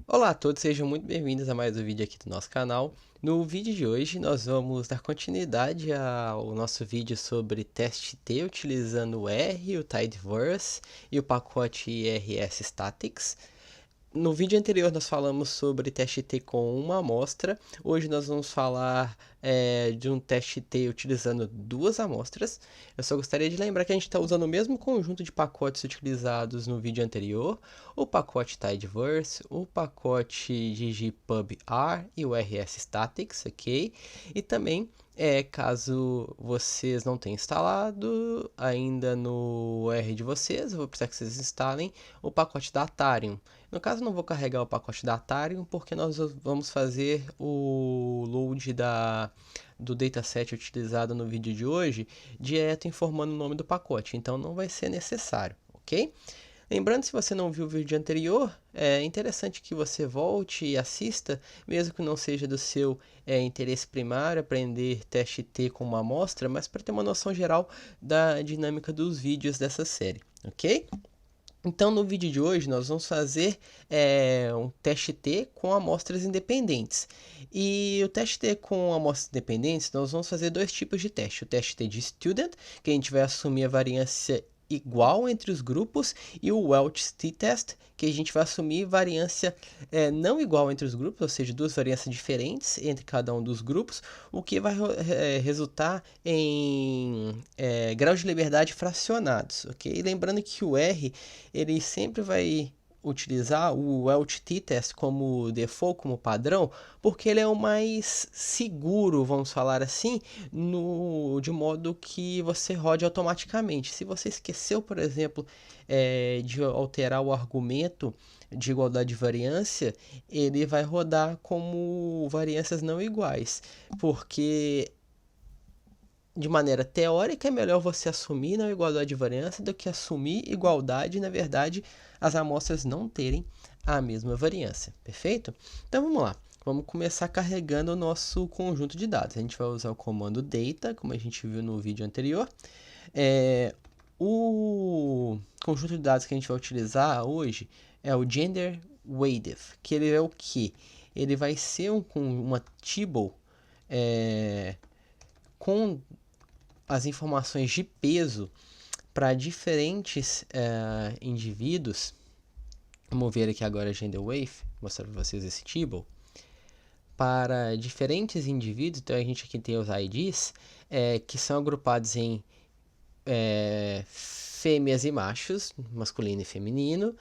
Olá a todos, sejam muito bem-vindos a mais um vídeo aqui do nosso canal. No vídeo de hoje nós vamos dar continuidade ao nosso vídeo sobre teste T utilizando o R, o Tidyverse e o pacote IRS Statics. No vídeo anterior nós falamos sobre teste T com uma amostra. Hoje nós vamos falar de um teste T utilizando duas amostras. Eu só gostaria de lembrar que a gente está usando o mesmo conjunto de pacotes utilizados no vídeo anterior. O pacote Tidyverse, o pacote ggpub-r e o RS Statics, ok? E também, caso vocês não tenham instalado ainda no R de vocês, eu vou precisar que vocês instalem o pacote da Atarium. No caso, não vou carregar o pacote da Atarium, porque nós vamos fazer o load do dataset utilizado no vídeo de hoje direto informando o nome do pacote, então não vai ser necessário, ok? Lembrando, se você não viu o vídeo anterior, é interessante que você volte e assista, mesmo que não seja do seu interesse primário aprender teste T com uma amostra, mas para ter uma noção geral da dinâmica dos vídeos dessa série, ok? Então, no vídeo de hoje, nós vamos fazer um teste T com amostras independentes. E o teste T com amostras independentes, nós vamos fazer dois tipos de teste. O teste T de Student, que a gente vai assumir a variância igual entre os grupos, e o Welch t-test, que a gente vai assumir variância não igual entre os grupos, ou seja, duas variâncias diferentes entre cada um dos grupos, o que vai resultar em graus de liberdade fracionados, ok? Lembrando que o R, ele sempre vai utilizar o Welch t-test como default, como padrão, porque ele é o mais seguro, vamos falar assim, de modo que você rode automaticamente. Se você esqueceu, por exemplo, de alterar o argumento de igualdade de variância, ele vai rodar como variâncias não iguais, porque de maneira teórica é melhor você assumir não igualdade de variância do que assumir igualdade e, na verdade, as amostras não terem a mesma variância, perfeito? Então vamos lá, vamos começar carregando o nosso conjunto de dados. A gente vai usar o comando data, como a gente viu no vídeo anterior. O conjunto de dados que a gente vai utilizar hoje é o gender weighted, que ele é o que? Ele vai ser uma table com as informações de peso para diferentes indivíduos. Vamos ver aqui agora a gender wave, mostrar para vocês esse table. Para diferentes indivíduos, então a gente aqui tem os IDs, que são agrupados em fêmeas e machos, masculino e feminino,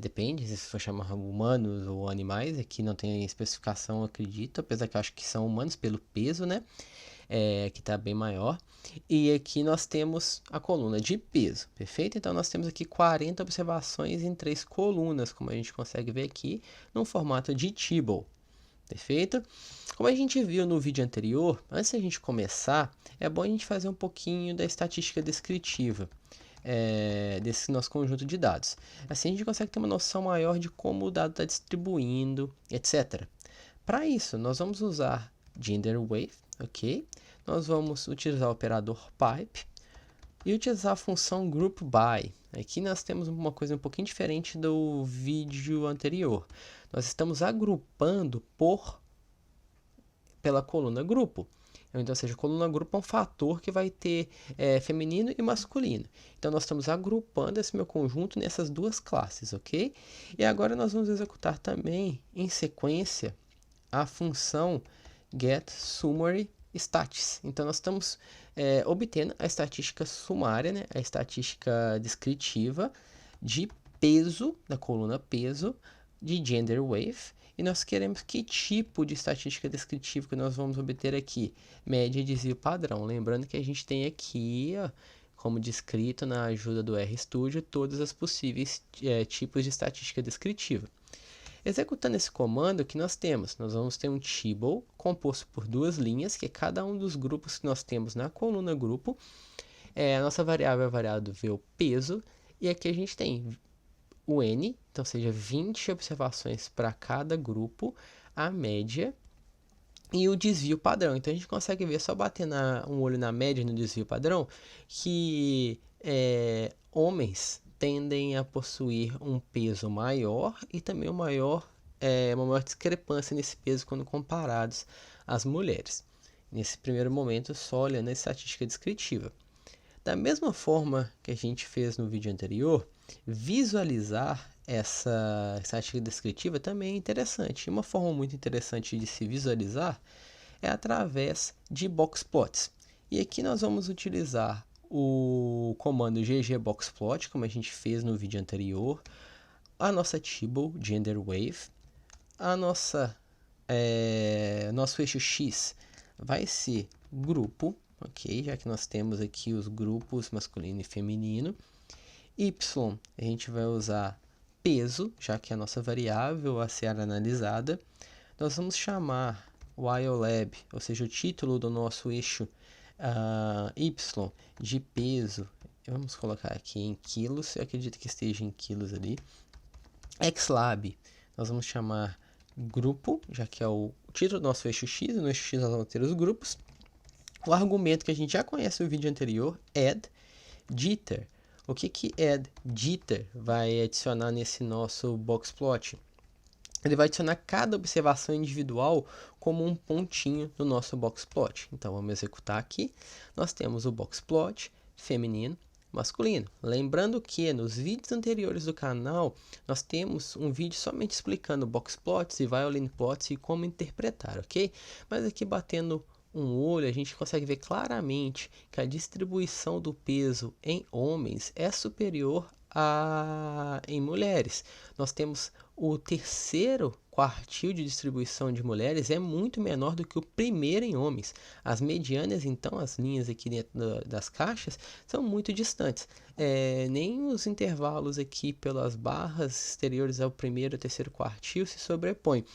depende se for chamar humanos ou animais, aqui não tem especificação, acredito, apesar que eu acho que são humanos pelo peso, né? Que está bem maior. E aqui nós temos a coluna de peso, perfeito? Então nós temos aqui 40 observações em 3 colunas, como a gente consegue ver aqui, no formato de table, perfeito? Como a gente viu no vídeo anterior, antes da gente começar, é bom a gente fazer um pouquinho da estatística descritiva desse nosso conjunto de dados. Assim a gente consegue ter uma noção maior de como o dado está distribuindo, etc. Para isso, nós vamos usar GenderWave, ok? Nós vamos utilizar o operador pipe e utilizar a função groupBy. Aqui nós temos uma coisa um pouquinho diferente do vídeo anterior. Nós estamos agrupando pela coluna grupo. Então, ou seja, a coluna grupo é um fator que vai ter feminino e masculino. Então, nós estamos agrupando esse meu conjunto nessas duas classes, ok? E agora nós vamos executar também, em sequência, a função getSummaryStats. Então, nós estamos obtendo a estatística sumária, né? A estatística descritiva de peso, da coluna peso, de GenderWave. E nós queremos que tipo de estatística descritiva que nós vamos obter aqui? Média, desvio, padrão. Lembrando que a gente tem aqui, ó, como descrito na ajuda do RStudio, todas as possíveis tipos de estatística descritiva. Executando esse comando, o que nós temos? Nós vamos ter um table composto por duas linhas, que é cada um dos grupos que nós temos na coluna grupo. A nossa variável é a variável peso, e aqui a gente tem o N, então seja 20 observações para cada grupo, a média e o desvio padrão. Então a gente consegue ver, só bater um olho na média e no desvio padrão, que homens tendem a possuir um peso maior e também uma maior discrepância nesse peso quando comparados às mulheres. Nesse primeiro momento, só olhando a estatística descritiva. Da mesma forma que a gente fez no vídeo anterior, visualizar essa estatística descritiva também é interessante. Uma forma muito interessante de se visualizar é através de boxplots. E aqui nós vamos utilizar o comando ggboxplot, como a gente fez no vídeo anterior, a nossa table gender wave, a nosso eixo X vai ser grupo, ok? Já que nós temos aqui os grupos masculino e feminino. Y, a gente vai usar peso, já que é a nossa variável a ser analisada. Nós vamos chamar o IOLAB, ou seja, o título do nosso eixo Y de peso. Vamos colocar aqui em quilos, eu acredito que esteja em quilos ali. XLab, nós vamos chamar grupo, já que é o título do nosso eixo X, e no eixo X nós vamos ter os grupos. O argumento que a gente já conhece no vídeo anterior, add jitter. O que add jitter vai adicionar nesse nosso boxplot? Ele vai adicionar cada observação individual como um pontinho no nosso boxplot. Então vamos executar aqui. Nós temos o boxplot feminino, masculino. Lembrando que nos vídeos anteriores do canal, nós temos um vídeo somente explicando boxplots e violin plots e como interpretar, ok? Mas aqui batendo um olho, a gente consegue ver claramente que a distribuição do peso em homens é superior a em mulheres. Nós temos o terceiro quartil de distribuição de mulheres é muito menor do que o primeiro em homens. As medianas, então, as linhas aqui dentro das caixas, são muito distantes. Nem os intervalos aqui pelas barras exteriores ao primeiro e terceiro quartil se sobrepõem.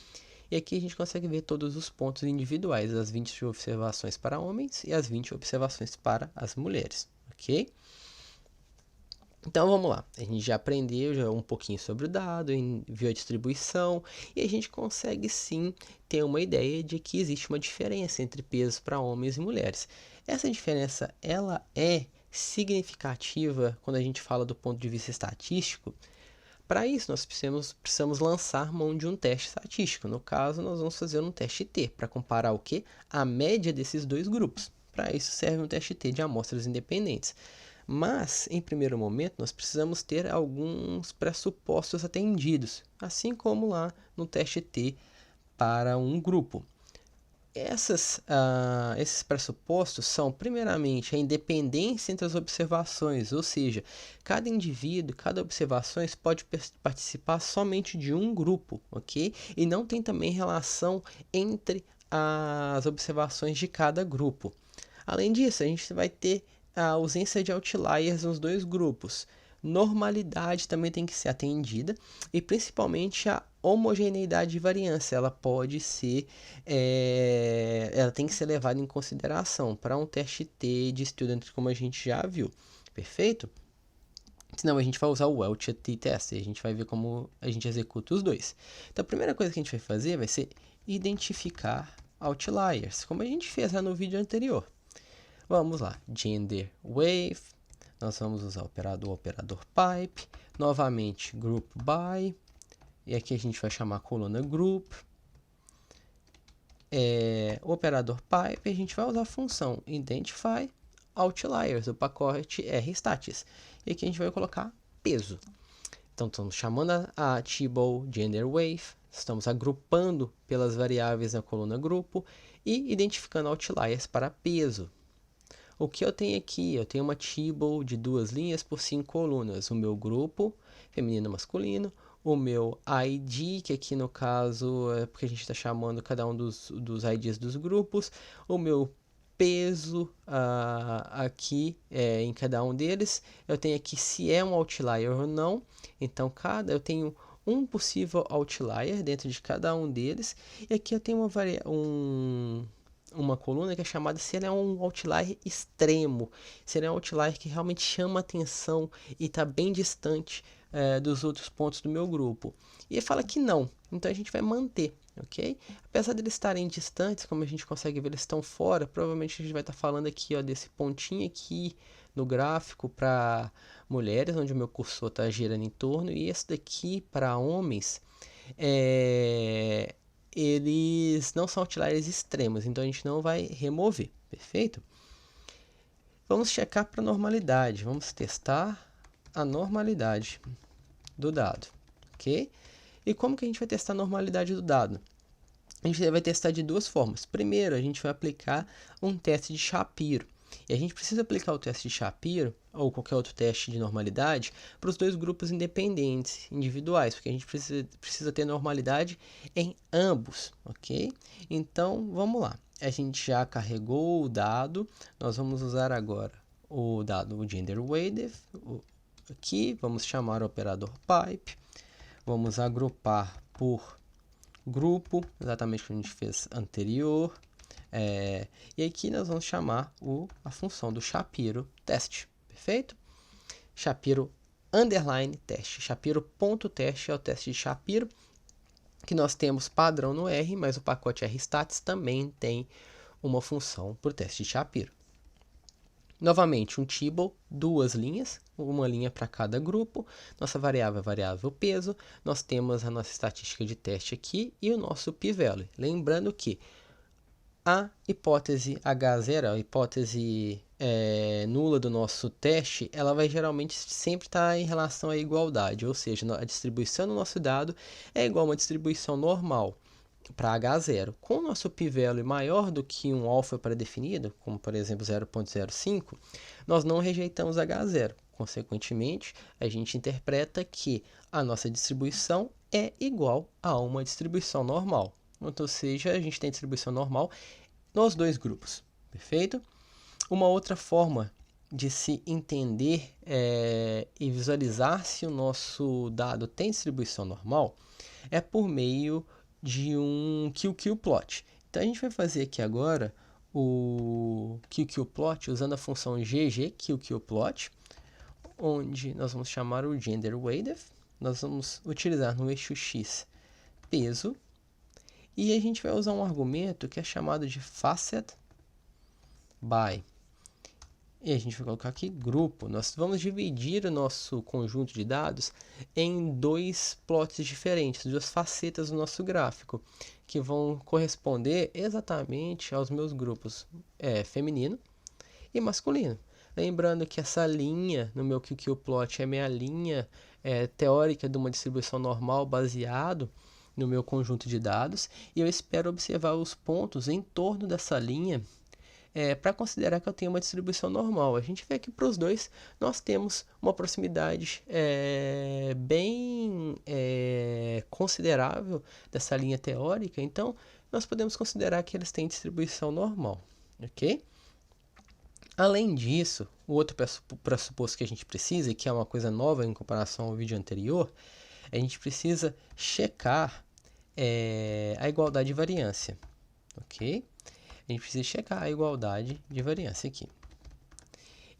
E aqui a gente consegue ver todos os pontos individuais, as 20 observações para homens e as 20 observações para as mulheres, ok? Então vamos lá, a gente já aprendeu um pouquinho sobre o dado, viu a distribuição e a gente consegue sim ter uma ideia de que existe uma diferença entre pesos para homens e mulheres. Essa diferença ela é significativa quando a gente fala do ponto de vista estatístico. Para isso, nós precisamos lançar mão de um teste estatístico. No caso, nós vamos fazer um teste T, para comparar o quê? A média desses dois grupos. Para isso serve um teste T de amostras independentes. Mas, em primeiro momento, nós precisamos ter alguns pressupostos atendidos, assim como lá no teste T para um grupo. Esses pressupostos são, primeiramente, a independência entre as observações, ou seja, cada indivíduo, cada observação pode participar somente de um grupo, ok? E não tem também relação entre as observações de cada grupo. Além disso, a gente vai ter a ausência de outliers nos dois grupos. Normalidade também tem que ser atendida e principalmente a homogeneidade de variância, ela pode ser, ela tem que ser levada em consideração para um teste T de student, como a gente já viu, perfeito? Senão a gente vai usar o Welch t-test e a gente vai ver como a gente executa os dois. Então a primeira coisa que a gente vai fazer vai ser identificar outliers, como a gente fez lá no vídeo anterior. Vamos lá, gender wave, nós vamos usar o operador pipe, novamente group by, e aqui a gente vai chamar a coluna group, o operador pipe, a gente vai usar a função identify outliers, o pacote rstats, e aqui a gente vai colocar peso. Então estamos chamando a table gender wave, estamos agrupando pelas variáveis na coluna grupo e identificando outliers para peso. O que eu tenho aqui? Eu tenho uma table de 2 linhas por 5 colunas. O meu grupo, feminino e masculino. O meu ID, que aqui no caso é porque a gente está chamando cada um dos IDs dos grupos. O meu peso aqui em cada um deles. Eu tenho aqui se é um outlier ou não. Então, eu tenho um possível outlier dentro de cada um deles. E aqui eu tenho uma coluna que é chamada se ele é um outlier extremo, se ele é um outlier que realmente chama atenção e está bem distante dos outros pontos do meu grupo. E ele fala que não, então a gente vai manter, ok? Apesar de eles estarem distantes, como a gente consegue ver, eles estão fora, provavelmente a gente vai estar falando aqui desse pontinho aqui no gráfico para mulheres, onde o meu cursor está girando em torno, e esse daqui para homens, eles não são outliers extremos, então a gente não vai remover, perfeito? Vamos checar para normalidade, vamos testar a normalidade do dado, ok? E como que a gente vai testar a normalidade do dado? A gente vai testar de duas formas. Primeiro, a gente vai aplicar um teste de Shapiro. E a gente precisa aplicar o teste de Shapiro, ou qualquer outro teste de normalidade, para os dois grupos independentes, individuais, porque a gente precisa ter normalidade em ambos, ok? Então, vamos lá. A gente já carregou o dado, nós vamos usar agora o dado o GenderWeighted, aqui, vamos chamar o operador pipe, vamos agrupar por grupo, exatamente o que a gente fez anterior, e aqui nós vamos chamar a função do Shapiro teste, perfeito? Shapiro underline teste, Shapiro.teste é o teste de Shapiro, que nós temos padrão no R, mas o pacote RStats também tem uma função para o teste de Shapiro. Novamente, um table, duas linhas, uma linha para cada grupo. Nossa variável é a variável peso. Nós temos a nossa estatística de teste aqui e o nosso p-value. Lembrando que a hipótese H0, a hipótese nula do nosso teste, ela vai geralmente sempre estar em relação à igualdade, ou seja, a distribuição do nosso dado é igual a uma distribuição normal para H0. Com o nosso p-value maior do que um alfa pré-definido, como por exemplo 0.05, nós não rejeitamos H0. Consequentemente, a gente interpreta que a nossa distribuição é igual a uma distribuição normal. Ou seja, a gente tem distribuição normal nos dois grupos, perfeito? Uma outra forma de se entender e visualizar se o nosso dado tem distribuição normal é por meio de um QQ-plot. Então, a gente vai fazer aqui agora o QQ-plot usando a função ggQQ-plot, onde nós vamos chamar o GenderWeighted, nós vamos utilizar no eixo X peso, e a gente vai usar um argumento que é chamado de facet by. E a gente vai colocar aqui grupo. Nós vamos dividir o nosso conjunto de dados em dois plots diferentes, duas facetas do nosso gráfico, que vão corresponder exatamente aos meus grupos feminino e masculino. Lembrando que essa linha no meu QQ-plot é minha linha teórica de uma distribuição normal baseado no meu conjunto de dados, e eu espero observar os pontos em torno dessa linha para considerar que eu tenho uma distribuição normal. A gente vê que para os dois nós temos uma proximidade bem considerável dessa linha teórica, então nós podemos considerar que eles têm distribuição normal, ok? Além disso, o outro pressuposto que a gente precisa, e que é uma coisa nova em comparação ao vídeo anterior, a gente precisa checar a igualdade de variância, ok? A gente precisa checar a igualdade de variância aqui.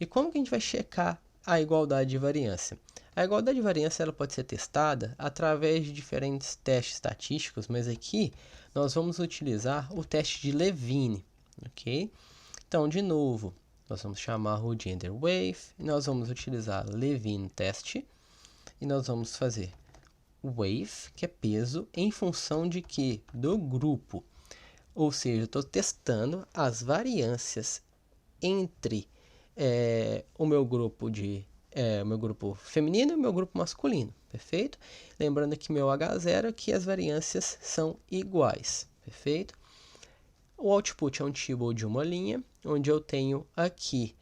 E como que a gente vai checar a igualdade de variância? A igualdade de variância ela pode ser testada através de diferentes testes estatísticos, mas aqui nós vamos utilizar o teste de Levine, ok? Então, de novo, nós vamos chamar o GenderWeighted, e nós vamos utilizar Levine teste, e nós vamos fazer weight, que é peso, em função de quê? Do grupo. Ou seja, eu estou testando as variâncias entre o meu grupo feminino e o meu grupo masculino, perfeito? Lembrando que meu H0 que as variâncias são iguais, perfeito? O output é um table de uma linha, onde eu tenho aqui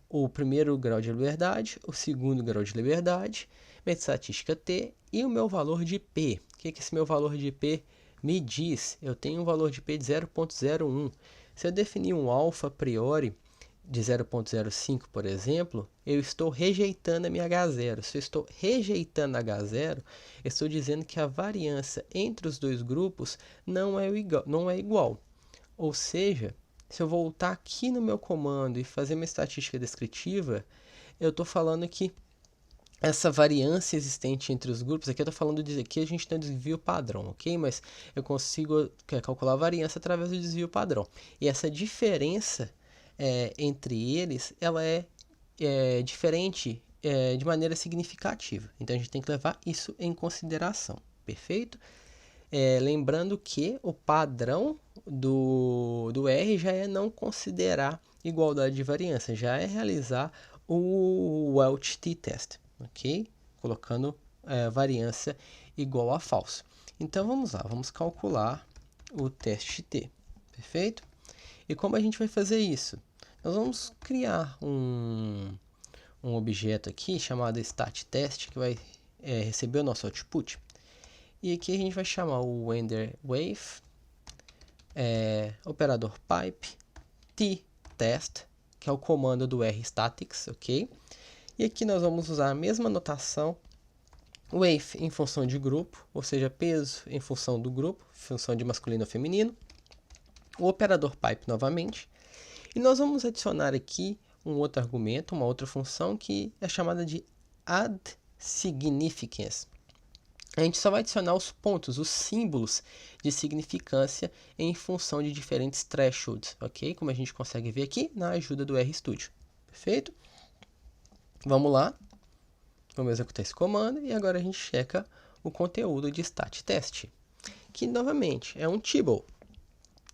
o primeiro grau de liberdade, o segundo grau de liberdade, minha estatística T e o meu valor de P. O que esse meu valor de P me diz? Eu tenho um valor de P de 0.01. Se eu definir um alfa a priori de 0.05, por exemplo, eu estou rejeitando a minha H0. Se eu estou rejeitando a H0, eu estou dizendo que a variância entre os dois grupos não é igual. Ou seja, se eu voltar aqui no meu comando e fazer uma estatística descritiva, eu estou falando que essa variância existente entre os grupos, aqui eu estou falando de que a gente tem um desvio padrão, ok? Mas eu consigo calcular a variância através do desvio padrão. E essa diferença entre eles, ela é diferente de maneira significativa. Então a gente tem que levar isso em consideração, perfeito? Lembrando que o padrão do R já é não considerar igualdade de variância, já é realizar o Welch t-test, ok? Colocando variância igual a falso. Então vamos lá, vamos calcular o teste T, perfeito? E como a gente vai fazer isso? Nós vamos criar um objeto aqui chamado StatTest que vai receber o nosso output. E aqui a gente vai chamar o renderWave, operador pipe, t-test, que é o comando do rstatics, ok? E aqui nós vamos usar a mesma notação, wave em função de grupo, ou seja, peso em função do grupo, função de masculino ou feminino, o operador pipe novamente, e nós vamos adicionar aqui um outro argumento, uma outra função que é chamada de addSignificance. A gente só vai adicionar os pontos, os símbolos de significância em função de diferentes thresholds, ok? Como a gente consegue ver aqui na ajuda do RStudio, perfeito? Vamos lá, vamos executar esse comando e agora a gente checa o conteúdo de StatTest, que novamente é um table,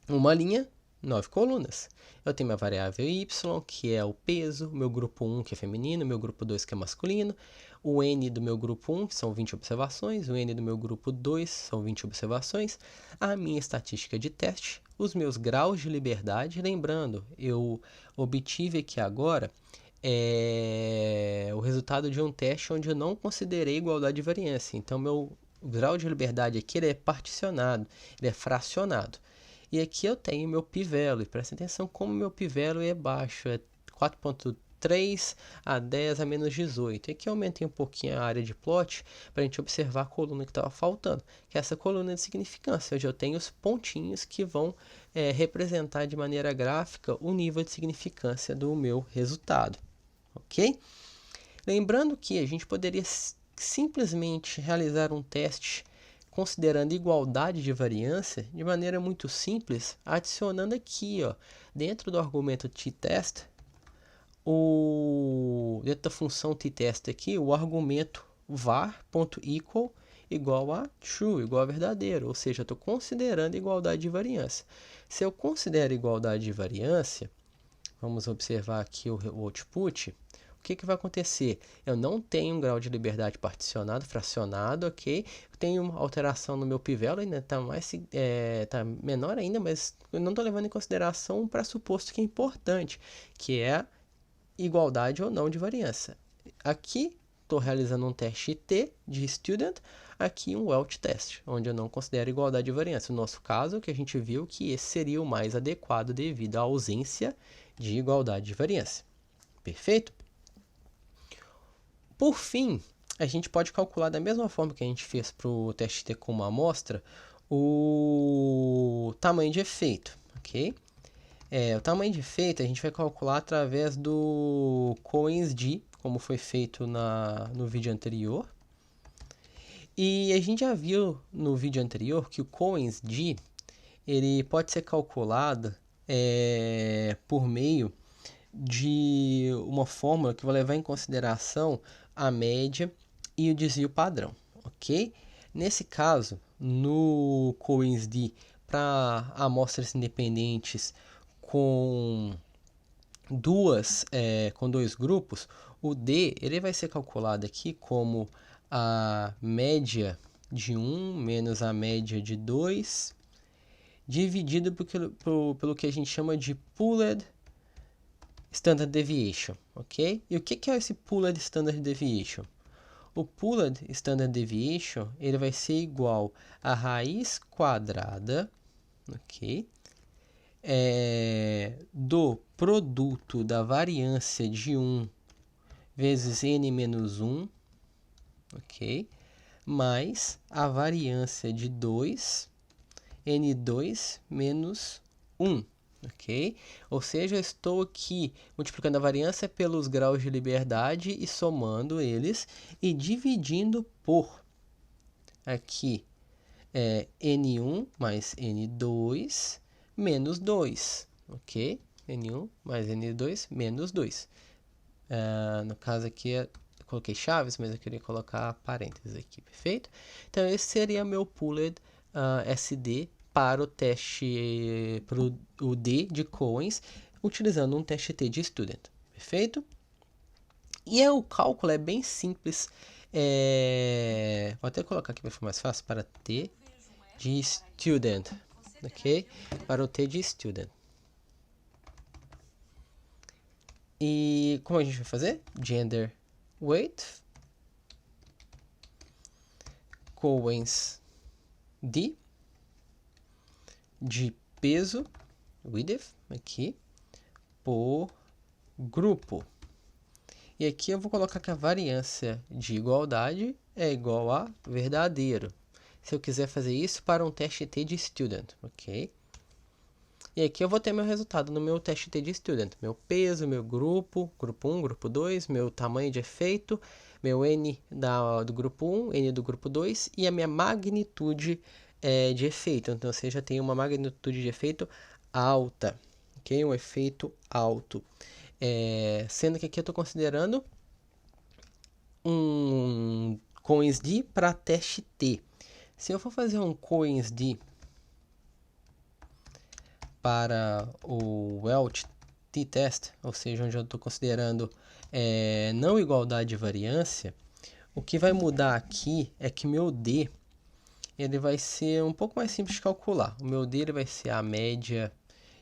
uma linha, 9 colunas. Eu tenho minha variável y, que é o peso, meu grupo 1, que é feminino, meu grupo 2, que é masculino, o n do meu grupo 1, que são 20 observações, o n do meu grupo 2, são 20 observações, a minha estatística de teste, os meus graus de liberdade. Lembrando, eu obtive aqui agora o resultado de um teste onde eu não considerei igualdade de variância. Então, meu grau de liberdade aqui ele é particionado, ele é fracionado. E aqui eu tenho meu p-value, presta atenção como meu p-value é baixo, é 4.3 a 10 a menos 18. Aqui eu aumentei um pouquinho a área de plot para a gente observar a coluna que estava faltando, que é essa coluna de significância, onde eu tenho os pontinhos que vão representar de maneira gráfica o nível de significância do meu resultado, ok? Lembrando que a gente poderia simplesmente realizar um teste considerando igualdade de variância de maneira muito simples, adicionando aqui, ó, dentro do argumento t-test, dentro da função t-test aqui, o argumento var.equal igual a true, igual a verdadeiro, ou seja, eu estou considerando igualdade de variância. Se eu considero igualdade de variância, vamos observar aqui o output. O que vai acontecer? Eu não tenho um grau de liberdade particionado, fracionado, ok? Eu tenho uma alteração no meu p-value, né? Tá menor ainda, mas eu não estou levando em consideração um pressuposto que é importante, que é a igualdade ou não de variância. Aqui, estou realizando um teste T de student, aqui um Welch test, onde eu não considero igualdade de variância. No nosso caso, que a gente viu que esse seria o mais adequado devido à ausência de igualdade de variância. Perfeito? Por fim, a gente pode calcular da mesma forma que a gente fez para o teste T com uma amostra, o tamanho de efeito, ok? O tamanho de efeito a gente vai calcular através do Coens-d, como foi feito no vídeo anterior. E a gente já viu no vídeo anterior que o Coens-d ele pode ser calculado por meio de uma fórmula que vai levar em consideração a média e o desvio padrão, ok? Nesse caso, no Coens-d, para amostras independentes com dois grupos, o D ele vai ser calculado aqui como a média de 1 menos a média de 2, dividido pelo que a gente chama de Pooled Standard Deviation, ok? E o que é esse Pooled Standard Deviation? O Pooled Standard Deviation ele vai ser igual a raiz quadrada, ok? Do produto da variância de 1 vezes n menos 1, ok? Mais a variância de 2, n2 menos 1. Ok? Ou seja, eu estou aqui multiplicando a variância pelos graus de liberdade e somando eles e dividindo por aqui N1 mais N2 menos 2, ok? N1 mais N2 menos 2. No caso aqui, eu coloquei chaves, mas eu queria colocar parênteses aqui, perfeito? Então, esse seria meu pulled SD para o teste, para o D de Coens, utilizando um teste T de student, perfeito? E o cálculo é bem simples. Vou até colocar aqui para ficar mais fácil, para T de student, ok? Para o T de student. E como a gente vai fazer? Gender weight Coens D de peso width aqui por grupo. E aqui eu vou colocar que a variância de igualdade é igual a verdadeiro. Se eu quiser fazer isso para um teste T de student, ok? E aqui eu vou ter meu resultado no meu teste T de student. Meu peso, meu grupo 1, grupo 2, meu tamanho de efeito, meu N do grupo 1, N do grupo 2 e a minha magnitude de efeito. Então você já tem uma magnitude de efeito alta, ok? Um efeito alto. Sendo que aqui eu estou considerando um Coens D para teste T. Se eu for fazer um Coens D para o Welch t-test, ou seja, onde eu estou considerando não igualdade de variância, o que vai mudar aqui é que meu D ele vai ser um pouco mais simples de calcular. O meu D ele vai ser a média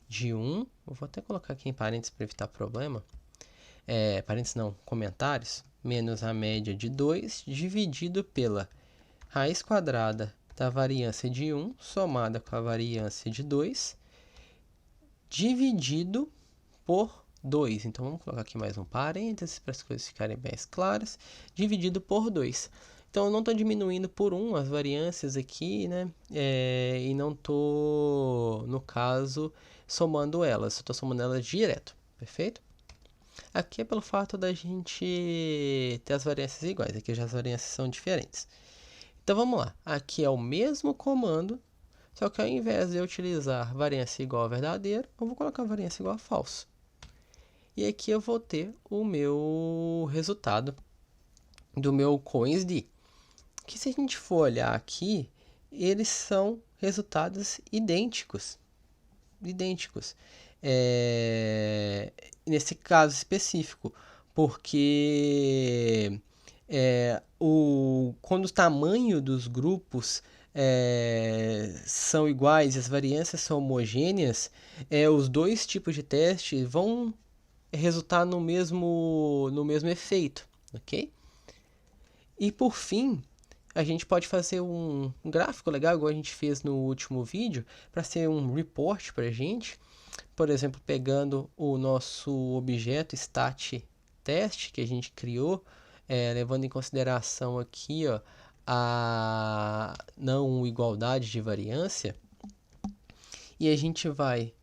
de 1, eu vou até colocar aqui em parênteses para evitar problema, parênteses não, comentários, menos a média de 2 dividido pela raiz quadrada da variância de 1 somada com a variância de 2 dividido por 2. Então, vamos colocar aqui mais um parênteses para as coisas ficarem bem claras. Dividido por 2. Então, eu não estou diminuindo por 1 as variâncias aqui, né? E não estou, no caso, somando elas. Estou somando elas direto, perfeito? Aqui é pelo fato da gente ter as variâncias iguais. Aqui já as variâncias são diferentes. Então, vamos lá. Aqui é o mesmo comando, só que ao invés de eu utilizar variância igual a verdadeiro, eu vou colocar variância igual a falso. E aqui eu vou ter o meu resultado do meu Coens D. Que se a gente for olhar aqui, eles são resultados idênticos. Nesse caso específico, porque quando o tamanho dos grupos são iguais e as variâncias são homogêneas, os dois tipos de teste vão resultar no mesmo efeito, ok? E por fim, a gente pode fazer um gráfico legal, igual a gente fez no último vídeo, para ser um report para a gente. Por exemplo, pegando o nosso objeto stat_test que a gente criou, levando em consideração aqui a não igualdade de variância, e a gente vai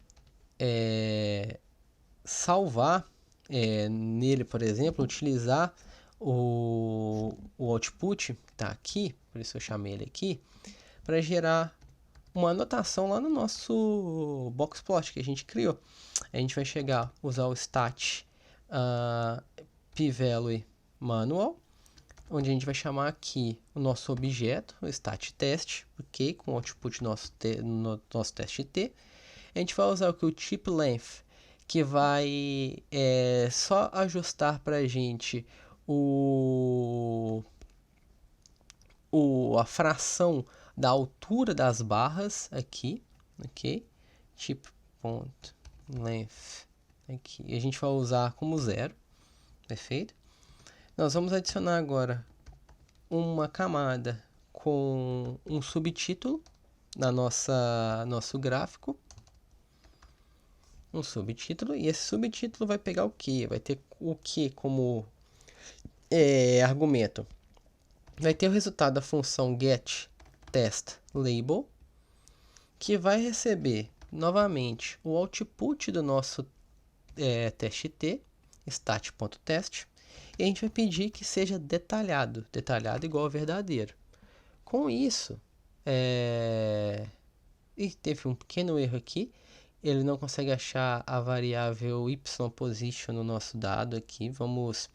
salvar nele, por exemplo, utilizar o output que está aqui, por isso eu chamei ele aqui, para gerar uma anotação lá no nosso boxplot que a gente criou. A gente vai usar o stat pvalue manual, onde a gente vai chamar aqui o nosso objeto, o stat_test, ok, com o output no nosso teste T. A gente vai usar aqui o type length, que vai só ajustar para a gente a fração da altura das barras aqui, ok? Type.length aqui. E a gente vai usar como 0, perfeito? Nós vamos adicionar agora uma camada com um subtítulo na nosso gráfico. Um subtítulo, e esse subtítulo vai pegar o que? Vai ter o que como argumento? Vai ter o resultado da função getTestLabel, que vai receber novamente o output do nosso teste T, stat.test, e a gente vai pedir que seja detalhado igual a verdadeiro. Com isso, e teve um pequeno erro aqui, ele não consegue achar a variável y_position no nosso dado aqui. Vamos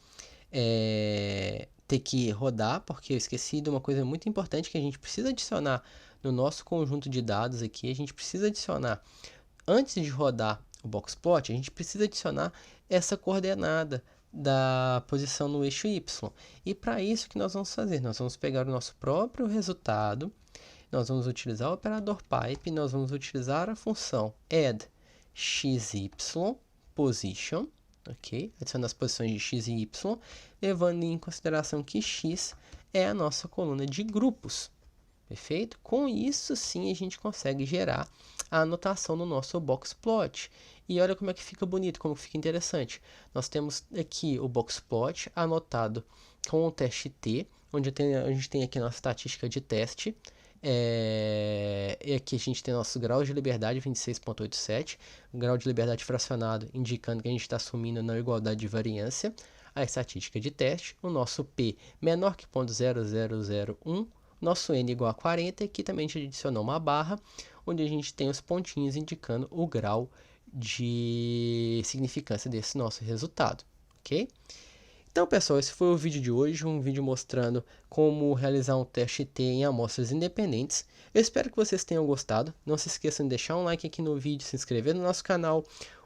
ter que rodar, porque eu esqueci de uma coisa muito importante que a gente precisa adicionar no nosso conjunto de dados aqui. A gente precisa adicionar, antes de rodar o boxplot, a gente precisa adicionar essa coordenada da posição no eixo y. E para isso, o que nós vamos fazer? Nós vamos pegar o nosso próprio resultado, nós vamos utilizar o operador pipe, nós vamos utilizar a função add_xy_position, ok? Adicionar as posições de x e y, levando em consideração que x é a nossa coluna de grupos, perfeito? Com isso, sim, a gente consegue gerar a anotação no nosso boxplot. E olha como é que fica bonito, como fica interessante. Nós temos aqui o boxplot anotado com o teste T, onde a gente tem aqui a nossa estatística de teste. E aqui a gente tem nosso grau de liberdade 26,87, grau de liberdade fracionado indicando que a gente está assumindo não igualdade de variância, a estatística de teste, o nosso P menor que 0,0001, nosso N igual a 40, e aqui também a gente adicionou uma barra, onde a gente tem os pontinhos indicando o grau de significância desse nosso resultado, ok? Então, pessoal, esse foi o vídeo de hoje, um vídeo mostrando como realizar um teste T em amostras independentes. Eu espero que vocês tenham gostado. Não se esqueçam de deixar um like aqui no vídeo, se inscrever no nosso canal.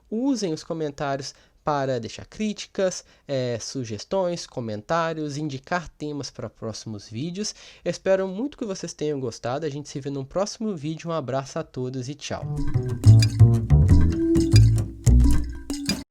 Usem os comentários para deixar críticas, sugestões, comentários, indicar temas para próximos vídeos. Eu espero muito que vocês tenham gostado. A gente se vê no próximo vídeo. Um abraço a todos e tchau!